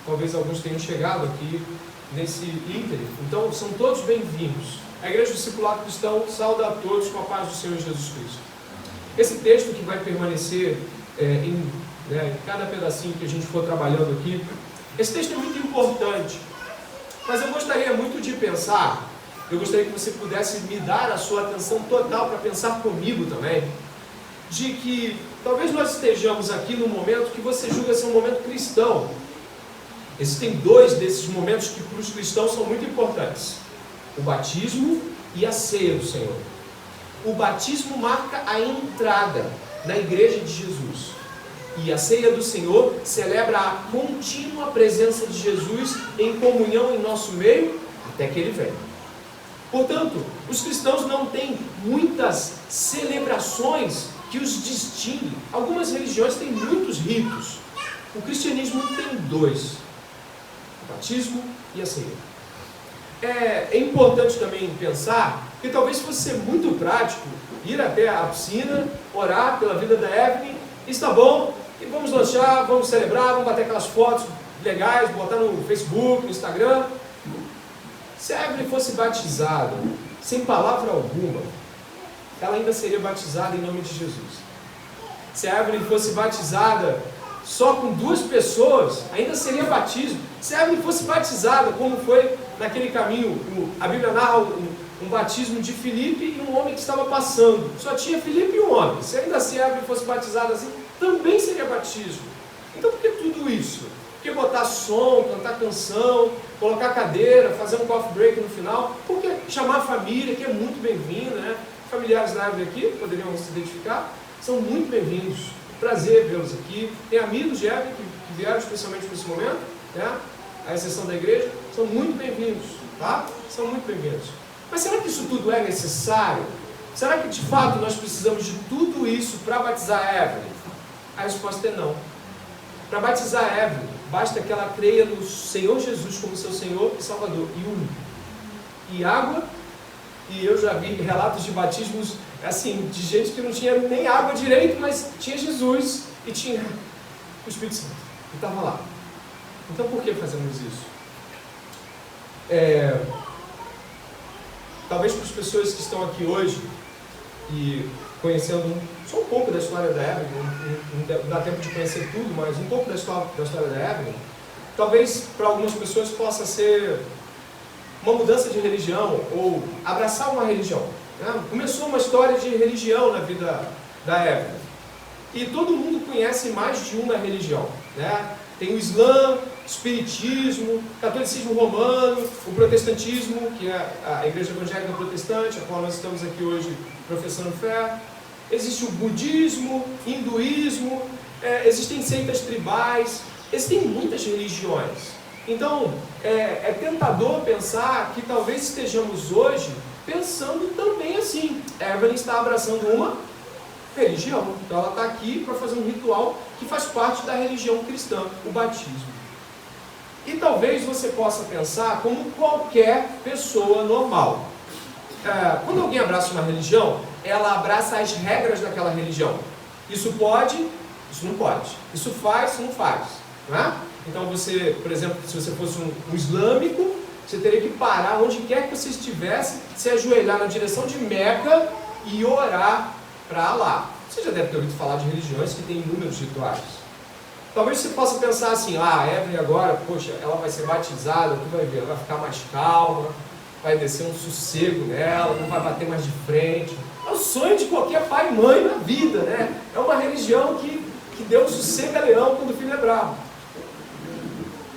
talvez alguns tenham chegado aqui nesse ínterim. Então, são todos bem-vindos. A Igreja do Discipulado Cristão sauda a todos com a paz do Senhor Jesus Cristo. Esse texto que vai permanecer em cada pedacinho que a gente for trabalhando aqui, esse texto é muito importante, mas eu gostaria muito de pensar, eu gostaria que você pudesse me dar a sua atenção total para pensar comigo também, de que talvez nós estejamos aqui num momento que você julga ser um momento cristão. Existem dois desses momentos que para os cristãos são muito importantes: o batismo e a ceia do Senhor. O batismo marca a entrada na igreja de Jesus, e a ceia do Senhor celebra a contínua presença de Jesus em comunhão em nosso meio até que Ele venha. Portanto, os cristãos não têm muitas celebrações que os distinguem. Algumas religiões têm muitos ritos. O cristianismo tem dois: o batismo e a ceia. É importante também pensar que talvez fosse ser muito prático ir até a piscina, orar pela vida da Evelyn, está bom, e vamos lanchar, vamos celebrar, vamos bater aquelas fotos legais, botar no Facebook, no Instagram. Se a Evelyn fosse batizada sem palavra alguma, ela ainda seria batizada em nome de Jesus. Se a Evelyn fosse batizada só com 2 pessoas, ainda seria batismo. Se a Evelyn fosse batizada, como foi naquele caminho, a Bíblia narra um batismo de Filipe e um homem que estava passando. Só tinha Filipe e um homem. Se ainda assim a Evelyn fosse batizada assim, também seria batismo. Então por que tudo isso? Por que botar som, cantar canção, colocar cadeira, fazer um coffee break no final? Por que chamar a família, que é muito bem-vinda, né? Familiares da Evelyn aqui, poderiam se identificar, são muito bem-vindos. Prazer vê-los aqui. Tem amigos de Evelyn que vieram especialmente nesse momento, né? A exceção da igreja, são muito bem-vindos, tá? São muito bem-vindos. Mas será que isso tudo é necessário? Será que de fato nós precisamos de tudo isso para batizar a Evelyn? A resposta é não. Para batizar a Evelyn, basta que ela creia no Senhor Jesus como seu Senhor e Salvador e único. E água, e eu já vi relatos de batismos assim, de gente que não tinha nem água direito, mas tinha Jesus e tinha o Espírito Santo. E estava lá. Então por que fazemos isso? Talvez para as pessoas que estão aqui hoje e conhecendo só um pouco da história da Evelyn, não dá tempo de conhecer tudo, mas um pouco da história da Evelyn, talvez para algumas pessoas possa ser uma mudança de religião ou abraçar uma religião. Né? Começou uma história de religião na vida da Evelyn. E todo mundo conhece mais de uma religião. Né? Tem o Islã, o Espiritismo, o Catolicismo Romano, o Protestantismo, que é a Igreja Evangélica Protestante, a qual nós estamos aqui hoje professando fé. Existe o Budismo, Hinduísmo, existem seitas tribais, existem muitas religiões. Então, é tentador pensar que talvez estejamos hoje pensando também assim. Evelyn está abraçando uma religião. Então ela está aqui para fazer um ritual que faz parte da religião cristã, o batismo. E talvez você possa pensar como qualquer pessoa normal. Quando alguém abraça uma religião, ela abraça as regras daquela religião. Isso pode, isso não pode. Isso faz, isso não faz. Não é? Então você, por exemplo, se você fosse um islâmico, você teria que parar onde quer que você estivesse, se ajoelhar na direção de Meca e orar para Allah. Você já deve ter ouvido falar de religiões que têm inúmeros rituais. Talvez você possa pensar assim: a Evelyn agora, poxa, ela vai ser batizada, tu vai ver, ela vai ficar mais calma, vai descer um sossego nela, não vai bater mais de frente. É o sonho de qualquer pai e mãe na vida, né? É uma religião que Deus sossega leão quando o filho é bravo.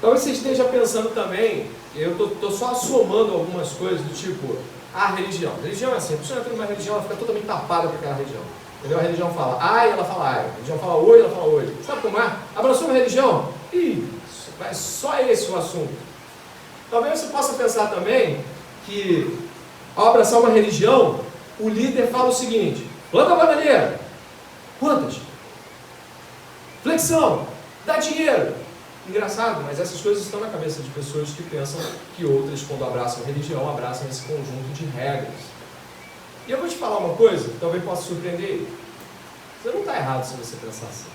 Talvez você esteja pensando também, eu estou só somando algumas coisas do tipo, a religião. A religião é assim, a pessoa entra numa religião, ela fica totalmente tapada com aquela religião. Entendeu? A religião fala ai, ela fala ai. A religião fala oi, ela fala oi. Sabe como é? Abraçou uma religião? É só esse o assunto. Talvez você possa pensar também que, ao abraçar uma religião, o líder fala o seguinte: planta a bananeira. Quantas? Flexão. Dá dinheiro. Engraçado, mas essas coisas estão na cabeça de pessoas que pensam que outras, quando abraçam a religião, abraçam esse conjunto de regras. E eu vou te falar uma coisa que talvez possa surpreender. Você não está errado se você pensar assim.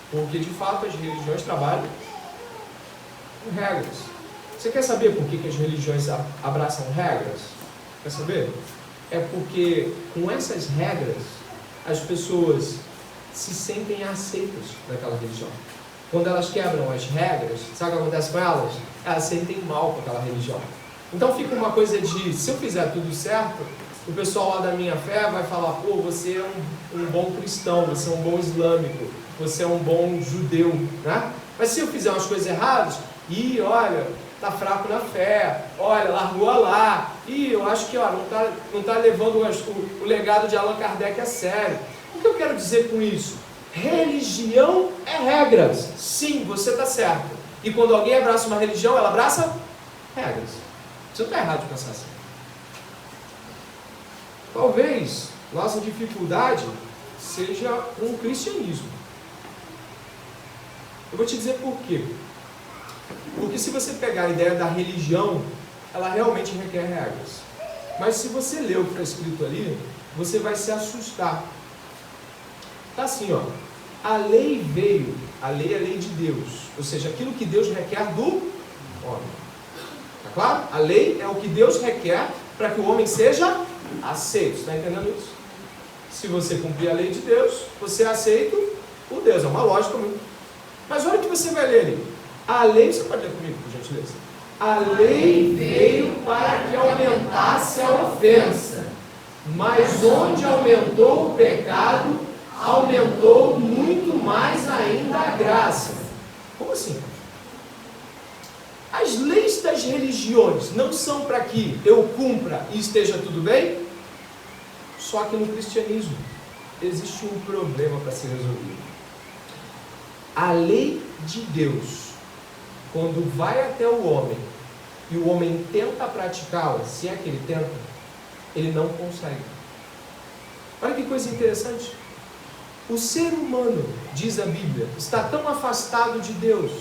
Porque, de fato, as religiões trabalham com regras. Você quer saber por que as religiões abraçam regras? Quer saber? É porque com essas regras as pessoas se sentem aceitas naquela religião. Quando elas quebram as regras, sabe o que acontece com elas? Elas sentem mal com aquela religião. Então fica uma coisa de, se eu fizer tudo certo, o pessoal lá da minha fé vai falar, pô, você é um bom cristão, você é um bom islâmico, você é um bom judeu, né? Mas se eu fizer umas coisas erradas, olha, tá fraco na fé, olha, largou a lá, eu acho que não tá levando o legado de Allan Kardec a sério. O que eu quero dizer com isso? Religião é regras. Sim, você está certo. E quando alguém abraça uma religião, ela abraça regras. Você não está errado de pensar assim. Talvez nossa dificuldade seja com o cristianismo. Eu vou te dizer por quê. Porque se você pegar a ideia da religião, ela realmente requer regras. Mas se você ler o que está escrito ali, você vai se assustar. Está assim, ó. A lei veio, a lei é a lei de Deus, ou seja, aquilo que Deus requer do homem. Está claro? A lei é o que Deus requer para que o homem seja aceito. Está entendendo isso? Se você cumprir a lei de Deus, você é aceito por Deus. É uma lógica muito. Mas olha o que você vai ler ali. A lei, você pode ler comigo, por gentileza? A lei veio para que aumentasse a ofensa, mas onde aumentou o pecado, aumentou muito mais ainda a graça. Como assim? As leis das religiões não são para que eu cumpra e esteja tudo bem? Só que no cristianismo existe um problema para ser resolvido. A lei de Deus, quando vai até o homem e o homem tenta praticá-la, se é que ele tenta, ele não consegue. Olha que coisa interessante. O ser humano, diz a Bíblia, está tão afastado de Deus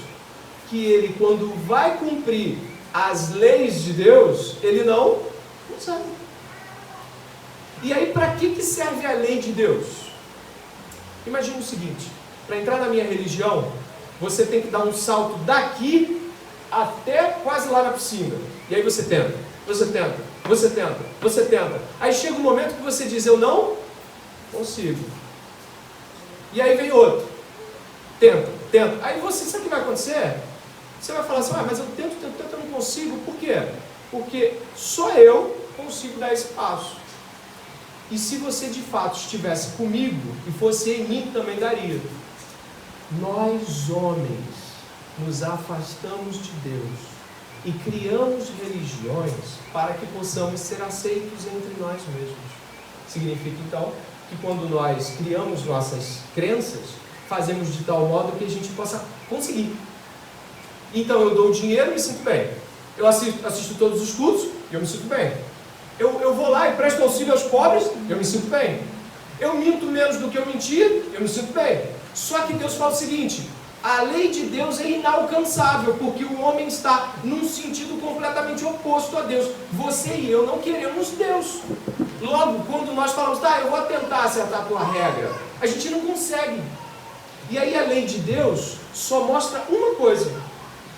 que ele, quando vai cumprir as leis de Deus, ele não consegue. E aí, para que serve a lei de Deus? Imagina o seguinte: para entrar na minha religião, você tem que dar um salto daqui até quase lá na piscina. E aí você tenta, você tenta, você tenta, você tenta. Aí chega um momento que você diz, eu não consigo. E aí vem outro. Tenta, tenta. Aí você, sabe o que vai acontecer? Você vai falar assim, mas eu tento, eu não consigo. Por quê? Porque só eu consigo dar esse passo. E se você de fato estivesse comigo e fosse em mim, também daria. Nós, homens, nos afastamos de Deus e criamos religiões para que possamos ser aceitos entre nós mesmos. Significa, então, que quando nós criamos nossas crenças, fazemos de tal modo que a gente possa conseguir. Então, eu dou dinheiro e me sinto bem. Eu assisto todos os cultos e eu me sinto bem. Eu vou lá e presto auxílio aos pobres, eu me sinto bem. Eu minto menos do que eu mentia, eu me sinto bem. Só que Deus fala o seguinte: a lei de Deus é inalcançável, porque o homem está num sentido completamente oposto a Deus. Você e eu não queremos Deus. Logo, quando nós falamos, eu vou tentar acertar a tua regra, a gente não consegue. E aí a lei de Deus só mostra uma coisa: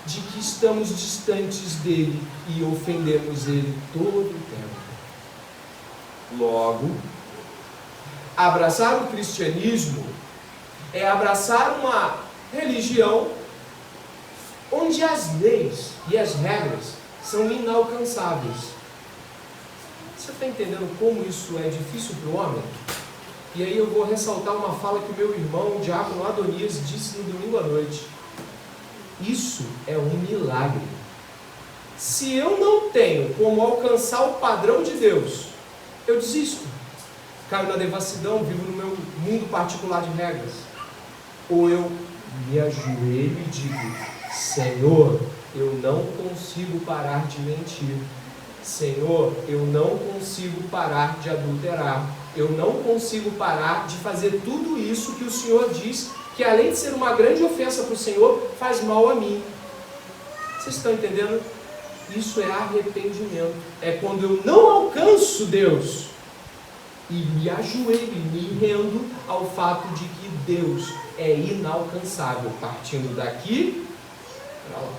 de que estamos distantes dele e ofendemos ele todo o tempo. Logo, abraçar o cristianismo é abraçar uma religião onde as leis e as regras são inalcançáveis. Você está entendendo como isso é difícil para o homem? E aí eu vou ressaltar uma fala que o meu irmão, o diácono Adonias, disse no domingo à noite. Isso é um milagre. Se eu não tenho como alcançar o padrão de Deus, eu desisto. Caio na devassidão, vivo no meu mundo particular de regras. Ou eu me ajoelho e digo, Senhor, eu não consigo parar de mentir. Senhor, eu não consigo parar de adulterar. Eu não consigo parar de fazer tudo isso que o Senhor diz, que além de ser uma grande ofensa para o Senhor, faz mal a mim. Vocês estão entendendo? Isso é arrependimento. É quando eu não alcanço Deus e me ajoelho e me rendo ao fato de que Deus é inalcançável, partindo daqui para lá.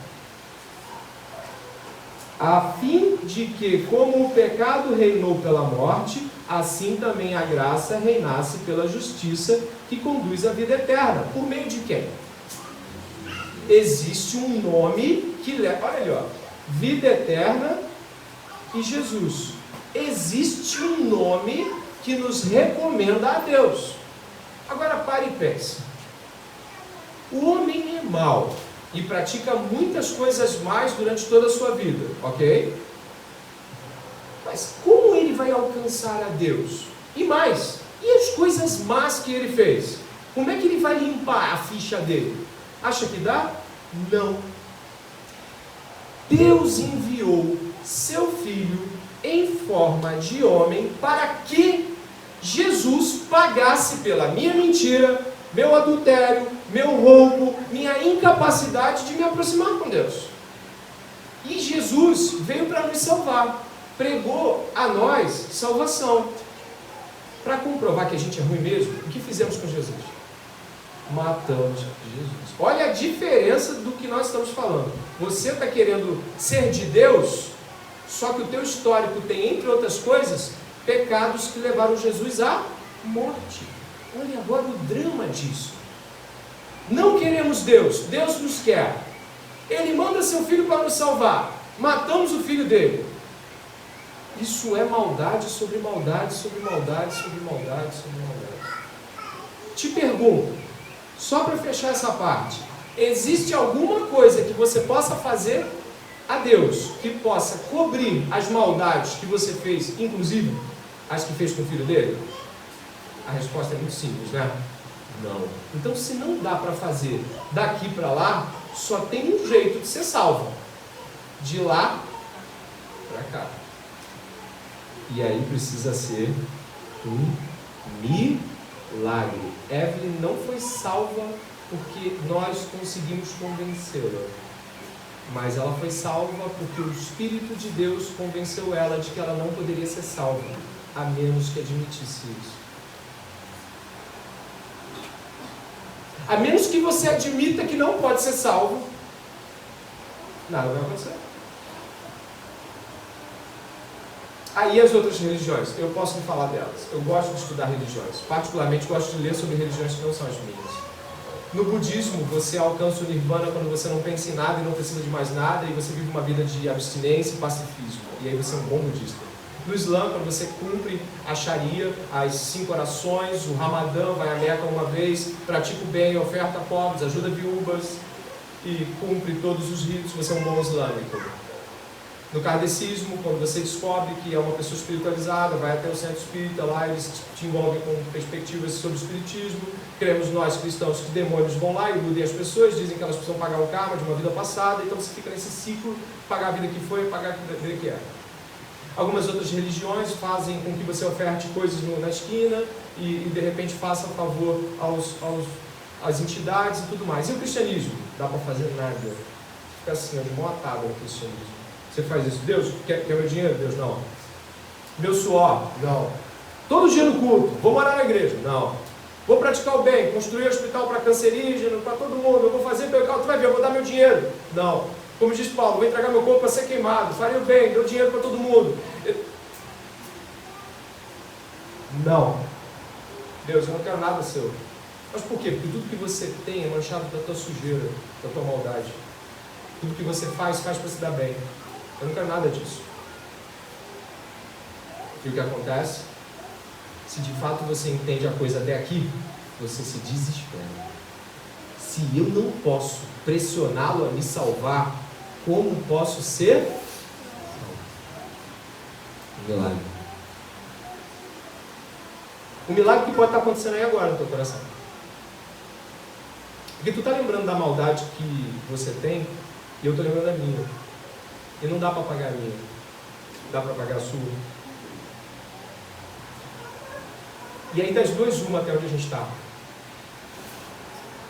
a fim de que, como o pecado reinou pela morte, assim também a graça reinasse pela justiça que conduz à vida eterna. Por meio de quem? Existe um nome que leva, olha ali, ó, vida eterna e Jesus. Existe um nome que nos recomenda a Deus. Agora pare e pense. O homem é mau e pratica muitas coisas más durante toda a sua vida, ok? Mas como ele vai alcançar a Deus? E mais, e as coisas más que ele fez? Como é que ele vai limpar a ficha dele? Acha que dá? Não. Deus enviou seu Filho em forma de homem para que Jesus pagasse pela minha mentira, meu adultério, meu roubo, minha incapacidade de me aproximar com Deus. E Jesus veio para nos salvar, pregou a nós salvação. Para comprovar que a gente é ruim mesmo, o que fizemos com Jesus? Matamos Jesus. Olha a diferença do que nós estamos falando. Você está querendo ser de Deus, só que o teu histórico tem, entre outras coisas, pecados que levaram Jesus à morte. Olha agora o drama disso. Não queremos Deus, Deus nos quer. Ele manda seu filho para nos salvar. Matamos o filho dele. Isso é maldade sobre maldade, sobre maldade, sobre maldade, sobre maldade. Te pergunto, só para fechar essa parte, existe alguma coisa que você possa fazer a Deus que possa cobrir as maldades que você fez, inclusive as que fez com o filho dele? A resposta é muito simples, né? Não. Então, se não dá para fazer daqui para lá, só tem um jeito de ser salvo: de lá para cá. E aí precisa ser um milagre. Evelyn não foi salva porque nós conseguimos convencê-la, mas ela foi salva porque o Espírito de Deus convenceu ela de que ela não poderia ser salva, a menos que admitisse isso. A menos que você admita que não pode ser salvo, nada vai acontecer. Aí as outras religiões, eu posso me falar delas. Eu gosto de estudar religiões, particularmente gosto de ler sobre religiões que não são as minhas. No budismo, você alcança o nirvana quando você não pensa em nada e não precisa de mais nada, e você vive uma vida de abstinência e pacifismo, e aí você é um bom budista. No Islã, quando você cumpre a Sharia, as 5 orações, o Ramadã, vai à Meca uma vez, pratica o bem, oferta a pobres, ajuda viúvas e cumpre todos os ritos, você é um bom islâmico. No kardecismo, quando você descobre que é uma pessoa espiritualizada, vai até o centro espírita, lá eles te envolvem com perspectivas sobre o espiritismo. Cremos nós cristãos que demônios vão lá e iludem as pessoas, dizem que elas precisam pagar o karma de uma vida passada, então você fica nesse ciclo, pagar a vida que foi e pagar a vida que é. Algumas outras religiões fazem com que você oferte coisas na esquina e de repente faça favor às entidades e tudo mais. E o cristianismo? Dá para fazer nada. Fica assim, de mão atada no cristianismo. Você faz isso. Deus, quer meu dinheiro? Deus, não. Meu suor? Não. Todo dia no culto? Vou morar na igreja? Não. Vou praticar o bem, construir um hospital para cancerígeno, para todo mundo. Eu vou fazer pecado, tu vai ver, eu vou dar meu dinheiro? Não. Como diz Paulo, vou entregar meu corpo para ser queimado, farei o bem, dou dinheiro para todo mundo. Não. Deus, eu não quero nada seu. Mas por quê? Porque tudo que você tem é manchado da tua sujeira, da tua maldade. Tudo que você faz para se dar bem. Eu não quero nada disso. E o que acontece? Se de fato você entende a coisa até aqui, você se desespera. Se eu não posso pressioná-lo a me salvar, como posso ser? Um milagre. Um milagre que pode estar acontecendo aí agora no teu coração. Porque tu está lembrando da maldade que você tem, e eu estou lembrando da minha. E não dá para pagar a minha. Dá para pagar a sua. E aí das duas, uma até onde a gente está.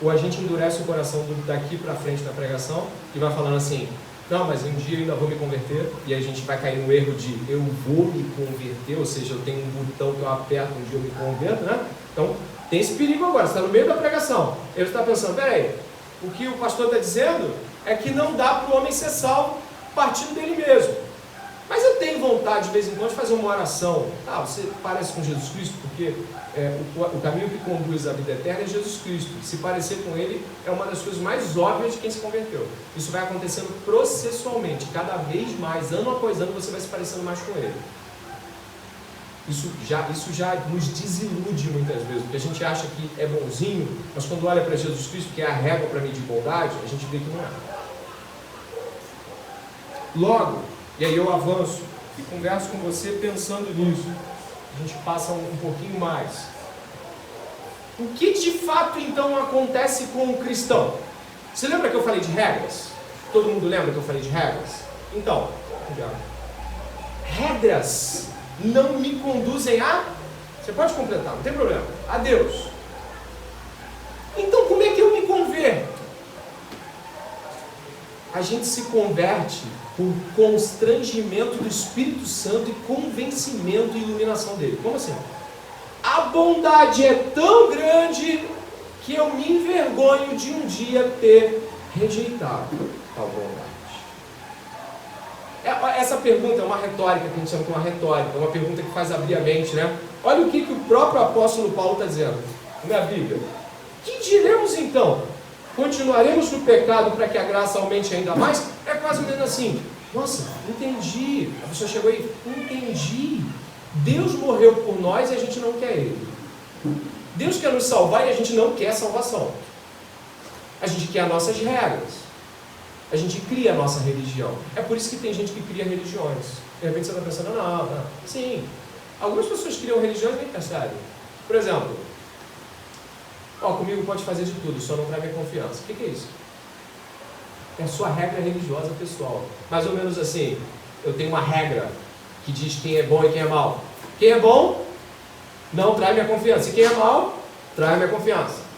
Ou a gente endurece o coração daqui para frente na pregação e vai falando assim, não, mas um dia eu ainda vou me converter. E aí a gente vai cair no erro de eu vou me converter, ou seja, eu tenho um botão que eu aperto, um dia eu me converto, né? Então tem esse perigo agora, você está no meio da pregação. Ele está pensando, peraí, o que o pastor está dizendo é que não dá para o homem ser salvo partindo dele mesmo. Mas eu tenho vontade, de vez em quando, de fazer uma oração. Você parece com Jesus Cristo, porque o caminho que conduz à vida eterna é Jesus Cristo. Se parecer com Ele é uma das coisas mais óbvias de quem se converteu. Isso vai acontecendo processualmente. Cada vez mais, ano após ano, você vai se parecendo mais com Ele. Isso já nos desilude muitas vezes, porque a gente acha que é bonzinho, mas quando olha para Jesus Cristo, que é a régua para medir bondade, a gente vê que não é. Logo, e aí eu avanço e converso com você pensando nisso, a gente passa um pouquinho mais. O que de fato então acontece com o cristão? Você lembra que eu falei de regras? Todo mundo lembra que eu falei de regras? Então, regras não me conduzem a... Você pode completar, não tem problema. A Deus. Então como é que eu me converto? A gente se converte por constrangimento do Espírito Santo e convencimento e iluminação dele. Como assim? A bondade é tão grande que eu me envergonho de um dia ter rejeitado tal bondade. Essa pergunta é uma retórica, que a gente chama de uma retórica, é uma pergunta que faz abrir a mente, né? Olha o que o próprio apóstolo Paulo está dizendo na Bíblia. Que diremos então? Continuaremos no pecado para que a graça aumente ainda mais? É quase menos assim. Nossa, entendi. A pessoa chegou aí, entendi. Deus morreu por nós e a gente não quer Ele. Deus quer nos salvar e a gente não quer salvação. A gente quer as nossas regras. A gente cria a nossa religião. É por isso que tem gente que cria religiões. De repente você está pensando, não. Sim, algumas pessoas criam religiões e nem percebem. Por exemplo, comigo pode fazer de tudo, só não traz minha confiança. O que é isso? É a sua regra religiosa pessoal. Mais ou menos assim, eu tenho uma regra que diz quem é bom e quem é mau. Quem é bom, não traz minha confiança. E quem é mau, traz minha confiança.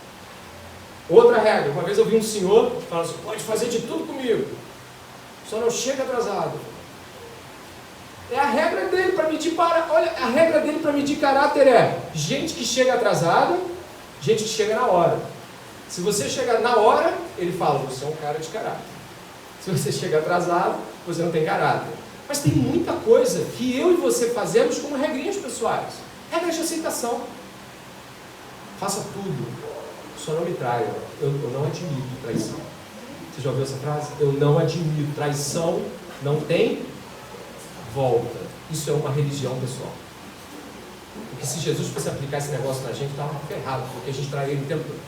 Outra regra, uma vez eu vi um senhor falando assim, pode fazer de tudo comigo, só não chega atrasado. É a regra dele para medir a regra dele para medir caráter é gente que chega atrasada, gente que chega na hora. Se você chegar na hora, ele fala, você é um cara de caráter. Se você chega atrasado, você não tem caráter. Mas tem muita coisa que eu e você fazemos como regrinhas pessoais. Regras de aceitação. Faça tudo. Só não me traia. Eu não admito traição. Você já ouviu essa frase? Eu não admito. Traição não tem volta. Isso é uma religião pessoal. Porque se Jesus fosse aplicar esse negócio na gente, estava ferrado, porque a gente traía ele o tempo todo.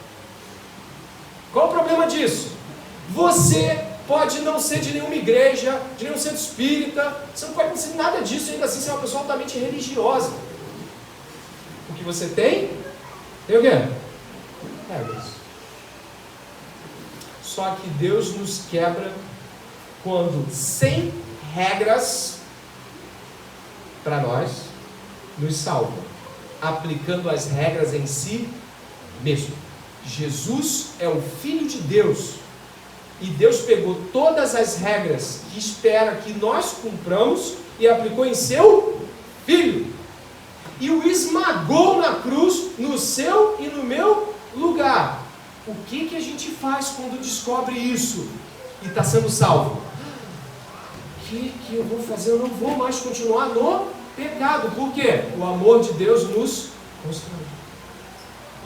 Qual o problema disso? Você pode não ser de nenhuma igreja, de nenhum centro espírita, você não pode ser nada disso, ainda assim ser uma pessoa altamente religiosa. O que você tem o quê? Regras. Só que Deus nos quebra quando, sem regras, para nós, nos salva, aplicando as regras em si mesmo. Jesus é o Filho de Deus, e Deus pegou todas as regras que espera que nós cumpramos e aplicou em seu Filho, e o esmagou na cruz, no seu e no meu lugar. O que a gente faz quando descobre isso e está sendo salvo? O que eu vou fazer? Eu não vou mais continuar no pecado. Por quê? O amor de Deus nos constrói.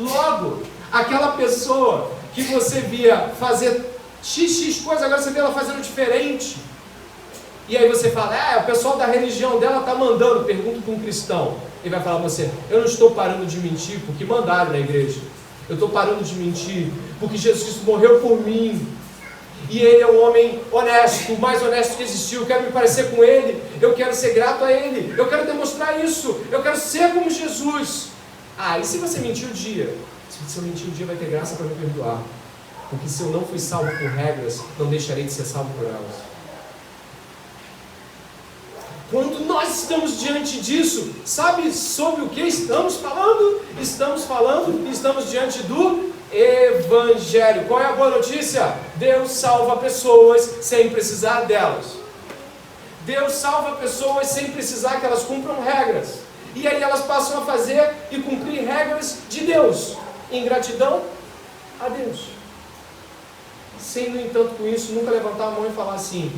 Logo, aquela pessoa que você via fazer x coisa, agora você vê ela fazendo diferente. E aí você fala, o pessoal da religião dela está mandando. Pergunta para um cristão. Ele vai falar para você, eu não estou parando de mentir porque mandaram na igreja. Eu estou parando de mentir porque Jesus Cristo morreu por mim. E Ele é um homem honesto, o mais honesto que existiu. Eu quero me parecer com Ele, eu quero ser grato a Ele, eu quero demonstrar isso, eu quero ser como Jesus. E se você mentir um dia? Se você mentir um dia, vai ter graça para me perdoar. Porque se eu não fui salvo por regras, não deixarei de ser salvo por elas. Quando nós estamos diante disso, sabe sobre o que estamos falando? Estamos diante do Evangelho. Qual é a boa notícia? Deus salva pessoas sem precisar delas. Deus salva pessoas sem precisar que elas cumpram regras. E aí elas passam a fazer e cumprir regras de Deus, em gratidão a Deus. Sem, no entanto, com isso, nunca levantar a mão e falar assim,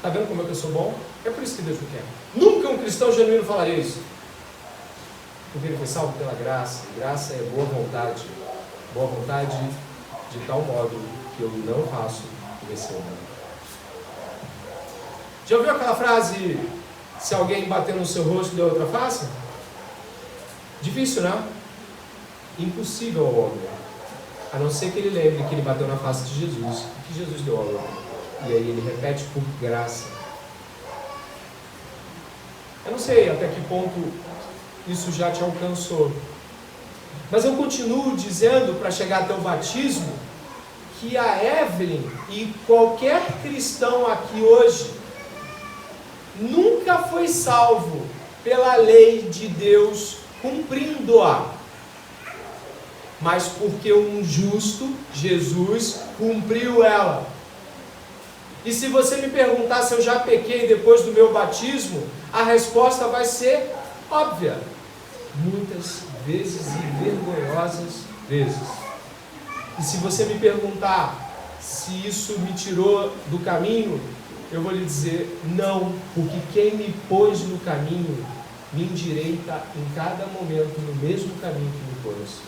Está vendo como é que eu sou bom? É por isso que Deus me quer. Nunca um cristão genuíno falaria isso. Porque ele foi salvo pela graça. Graça é boa vontade. Boa vontade de tal modo que eu não faço o que você ama. Já ouviu aquela frase, se alguém bater no seu rosto, dê outra face? Difícil, né? Impossível ao homem. A não ser que ele lembre que ele bateu na face de Jesus, que Jesus deu ao homem. E aí ele repete por graça. Eu não sei até que ponto isso já te alcançou. Mas eu continuo dizendo, para chegar até o batismo, que a Evelyn e qualquer cristão aqui hoje nunca foi salvo pela lei de Deus cumprindo-a, mas porque um justo, Jesus, cumpriu ela. E se você me perguntar se eu já pequei depois do meu batismo, a resposta vai ser óbvia. Muitas vezes e vergonhosas vezes. E se você me perguntar se isso me tirou do caminho, eu vou lhe dizer não, porque quem me pôs no caminho me endireita em cada momento no mesmo caminho que me pôs.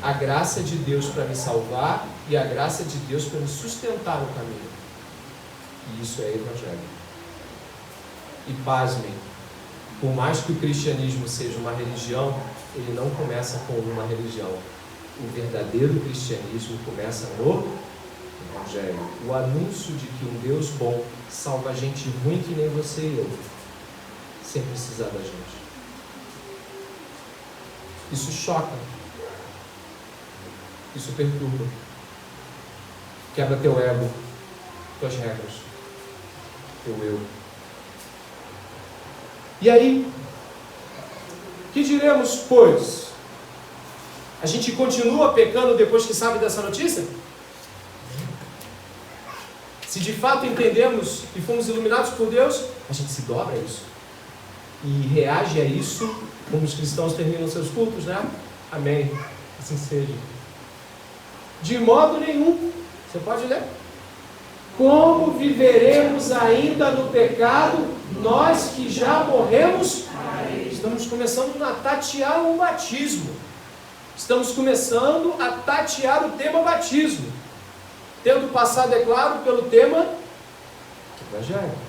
A graça de Deus para me salvar e a graça de Deus para me sustentar no caminho. E isso é evangelho. E pasmem, por mais que o cristianismo seja uma religião, ele não começa com uma religião. O verdadeiro cristianismo começa no evangelho. O anúncio de que um Deus bom salva gente ruim que nem você e eu, sem precisar da gente. Isso choca. Isso perturba. Quebra teu ego, tuas regras, teu eu. E aí, que diremos, pois? A gente continua pecando depois que sabe dessa notícia? Se de fato entendemos e fomos iluminados por Deus, a gente se dobra a isso. E reage a isso, como os cristãos terminam seus cultos, né? Amém. Assim seja. De modo nenhum. Você pode ler? Como viveremos ainda no pecado, nós que já morremos? Estamos começando a tatear o batismo. Estamos começando a tatear o tema batismo. Tendo passado, é claro, pelo tema evangelho.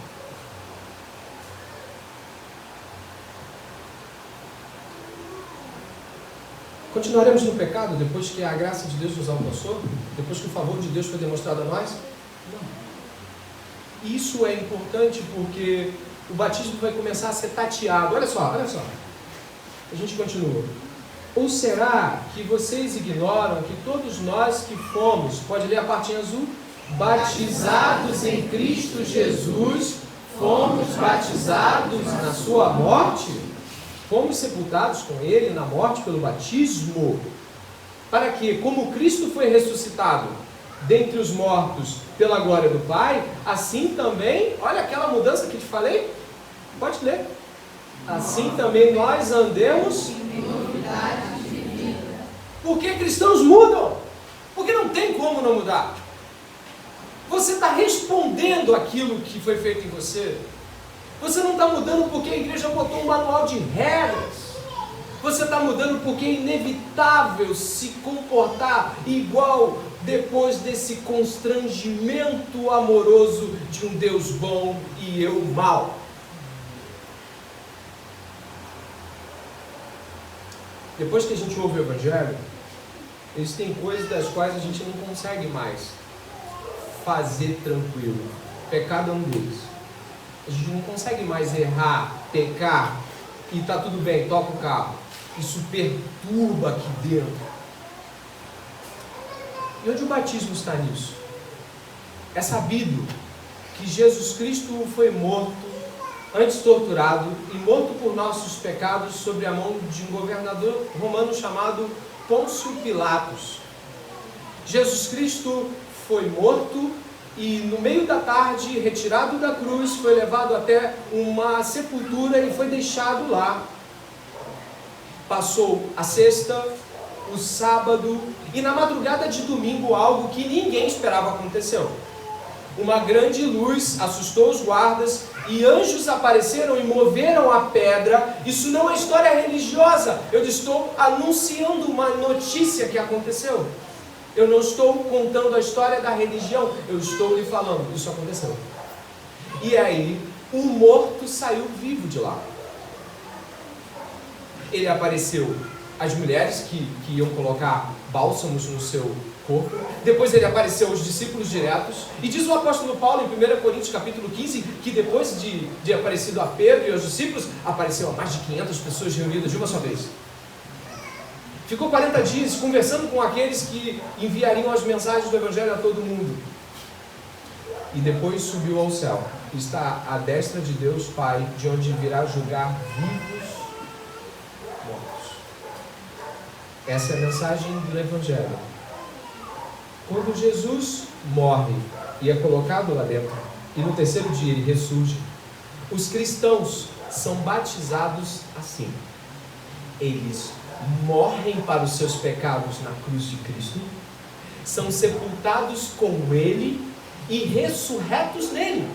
Continuaremos no pecado depois que a graça de Deus nos alcançou? Depois que o favor de Deus foi demonstrado a nós? Não. Isso é importante porque o batismo vai começar a ser tateado. Olha só. A gente continua. Ou será que vocês ignoram que todos nós que fomos, pode ler a partinha azul? Batizados em Cristo Jesus, fomos batizados na sua morte? Fomos sepultados com Ele na morte pelo batismo, para que, como Cristo foi ressuscitado dentre os mortos pela glória do Pai, assim também, olha aquela mudança que te falei, pode ler, assim também nós andemos em novidade de vida. Porque cristãos mudam, porque não tem como não mudar. Você está respondendo aquilo que foi feito em você. Você não está mudando porque a igreja botou um manual de regras. Você está mudando porque é inevitável se comportar igual depois desse constrangimento amoroso de um Deus bom e eu mau. Depois que a gente ouve o Evangelho, existem coisas das quais a gente não consegue mais fazer tranquilo. Pecado é um deles. A gente não consegue mais errar, pecar e tá tudo bem, toca o carro. Isso perturba aqui dentro. E onde o batismo está nisso? É sabido que Jesus Cristo foi morto, antes torturado e morto por nossos pecados sob a mão de um governador romano chamado Pôncio Pilatos. Jesus Cristo foi morto e no meio da tarde, retirado da cruz, foi levado até uma sepultura e foi deixado lá. Passou a sexta, o sábado e na madrugada de domingo algo que ninguém esperava aconteceu. uma grande luz assustou os guardas e anjos apareceram e moveram a pedra. Isso não é história religiosa. Eu estou anunciando uma notícia que aconteceu. Eu não estou contando a história da religião. Eu estou lhe falando, isso aconteceu. E aí, o morto saiu vivo de lá. Ele apareceu às mulheres que iam colocar bálsamos no seu corpo. Depois ele apareceu aos discípulos diretos. E diz o apóstolo Paulo em 1 Coríntios capítulo 15, que depois de aparecido a Pedro e aos discípulos, apareceu a mais de 500 pessoas reunidas de uma só vez. Ficou 40 dias conversando com aqueles que enviariam as mensagens do Evangelho a todo mundo. E depois subiu ao céu. Está à destra de Deus Pai, de onde virá julgar vivos e mortos. Essa é a mensagem do Evangelho. Quando Jesus morre e é colocado lá dentro, e no terceiro dia ele ressurge, os cristãos são batizados assim. Eles morrem para os seus pecados na cruz de Cristo, são sepultados com Ele e ressurretos nele.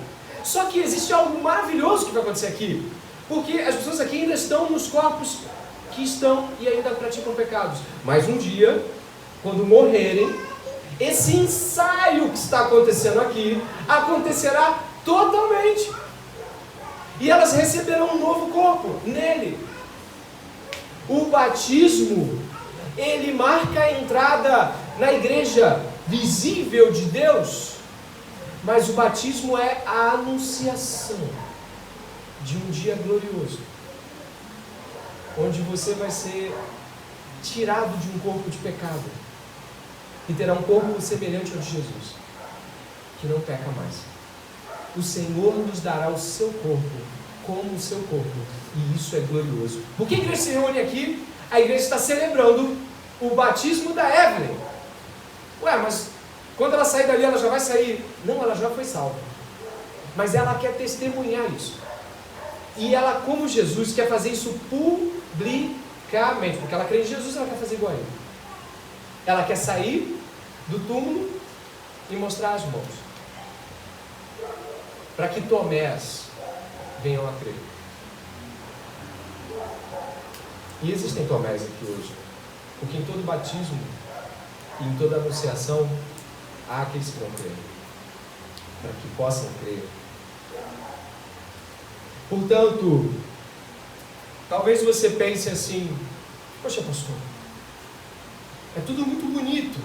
Só que existe algo maravilhoso que vai acontecer aqui, porque as pessoas aqui ainda estão nos corpos que estão e ainda praticam pecados. Mas um dia, quando morrerem, esse ensaio que está acontecendo aqui acontecerá totalmente. E elas receberão um novo corpo nele. O batismo, ele marca a entrada na igreja visível de Deus, mas o batismo é a anunciação de um dia glorioso, onde você vai ser tirado de um corpo de pecado e terá um corpo semelhante ao de Jesus, que não peca mais. O Senhor nos dará o seu corpo como o seu corpo, e isso é glorioso. Por que a igreja se reúne aqui? A igreja está celebrando o batismo da Evelyn. Ué, mas quando ela sair dali, ela já vai sair? Não, ela já foi salva, mas ela quer testemunhar isso, e ela, como Jesus, quer fazer isso publicamente, porque ela crê em Jesus, ela quer fazer igual a ele. Ela quer sair do túmulo e mostrar as mãos, para que Tomés venham a crer. E existem Tomés aqui hoje, porque em todo batismo e em toda anunciação há aqueles que não creem, para que possam crer. Portanto, talvez você pense assim: poxa, pastor, é tudo muito bonito,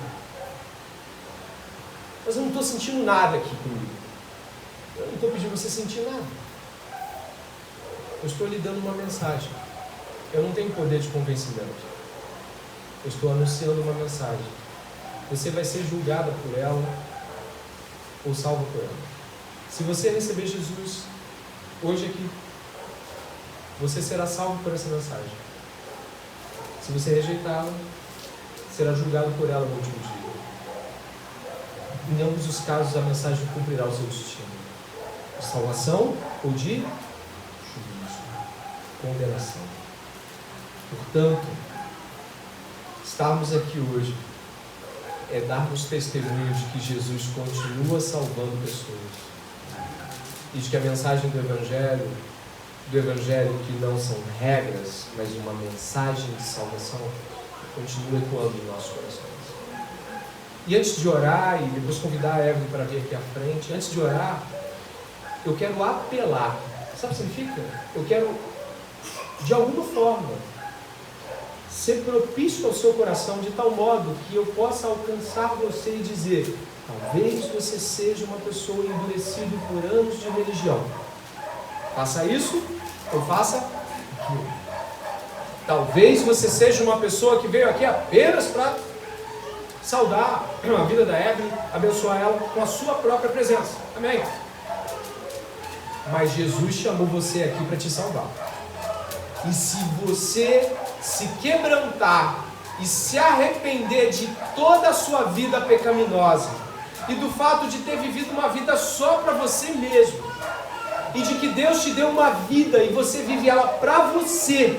mas eu não estou sentindo nada aqui comigo. Eu não estou pedindo você sentir nada. Eu estou lhe dando uma mensagem. Eu não tenho poder de convencimento. Eu estou anunciando uma mensagem. Você vai ser julgada por ela ou salva por ela. Se você receber Jesus hoje aqui, você será salvo por essa mensagem. Se você rejeitá-la, será julgado por ela no último dia. Em ambos os casos, a mensagem cumprirá o seu destino: de salvação ou de juízo, condenação. Portanto, estarmos aqui hoje é darmos testemunho de que Jesus continua salvando pessoas, e de que a mensagem do Evangelho que não são regras, mas uma mensagem de salvação, continua ecoando em nossos corações. E antes de orar, e depois convidar a Evelyn para vir aqui à frente, antes de orar, eu quero apelar. Sabe o que significa? Eu quero, de alguma forma, ser propício ao seu coração, de tal modo que eu possa alcançar você e dizer: talvez você seja uma pessoa endurecida por anos de religião. Faça isso, ou faça aquilo. Talvez você seja uma pessoa que veio aqui apenas para saudar a vida da Evelyn, abençoar ela com a sua própria presença. Amém? Mas Jesus chamou você aqui para te salvar. E se você se quebrantar e se arrepender de toda a sua vida pecaminosa e do fato de ter vivido uma vida só para você mesmo, e de que Deus te deu uma vida e você vive ela para você,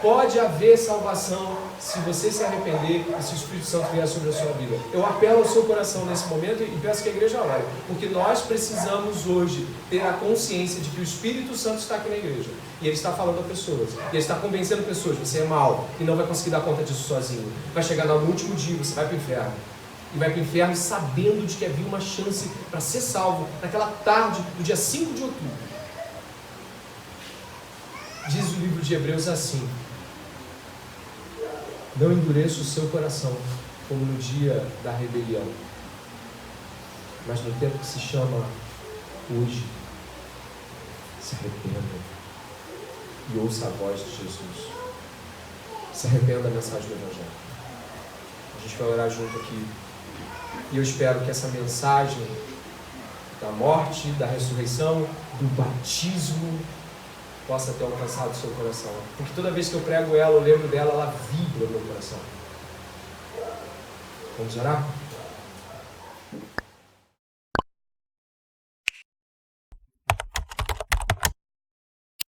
Pode haver salvação se você se arrepender e se o Espírito Santo vier sobre a sua vida. Eu apelo ao seu coração nesse momento e peço que a igreja ore, porque nós precisamos hoje ter a consciência de que o Espírito Santo está aqui na igreja e ele está falando a pessoas, e ele está convencendo pessoas: você é mau e não vai conseguir dar conta disso sozinho. Vai chegar no último dia, você vai para o inferno. E vai para o inferno sabendo de que havia uma chance para ser salvo naquela tarde do dia 5 de outubro. Diz o livro de Hebreus assim: não endureça o seu coração como no dia da rebelião, mas no tempo que se chama hoje, se arrependa e ouça a voz de Jesus. Se arrependa da mensagem do Evangelho. A gente vai orar junto aqui. E eu espero que essa mensagem da morte, da ressurreição, do batismo possa ter alcançado o seu coração. Porque toda vez que eu prego ela, eu lembro dela, ela vibra no meu coração. Vamos orar?